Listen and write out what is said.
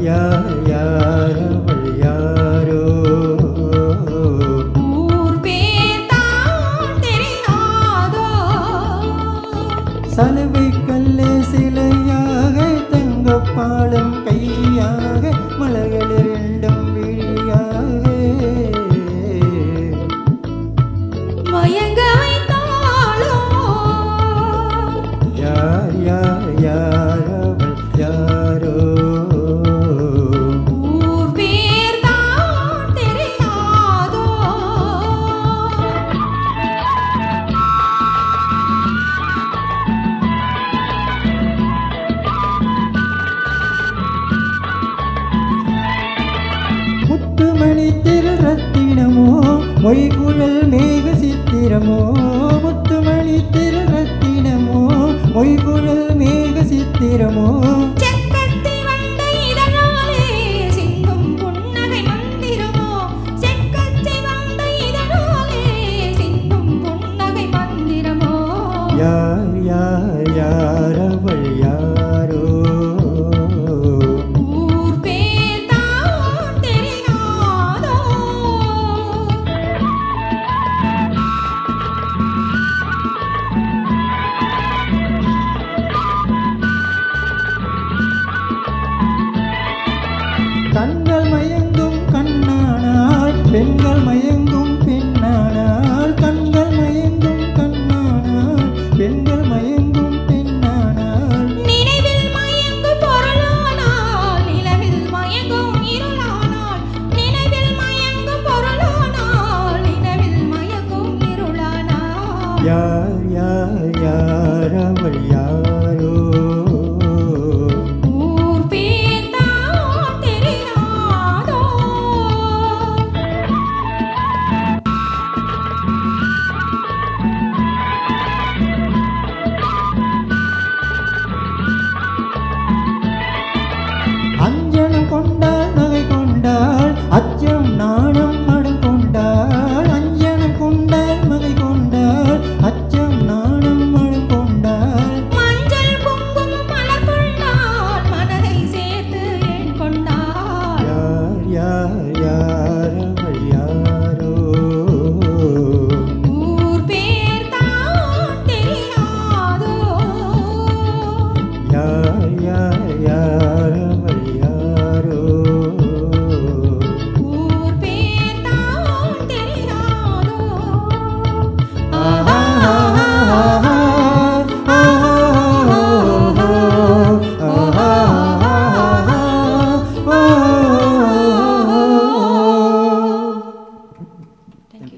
யார் யார் அவள் யாரோ ஊர் பேர் தான் தெரியாதோ சலவை கல்லே சிலையாக தங்கப்பாலம் கையாக மலர்கள் இரண்டும் விழியாக மயங்க வைத்தாளோ யார் யார் யார் அவள் யாரோ ஊர் பேர் தான் தெரியாதோ முத்துமணி திரு ரத்தினமோ மொய்குழல் மேக சித்திரமோ முத்துமணி திரு ரத்தினமோ மொய்குழல் மேக சித்திரமோ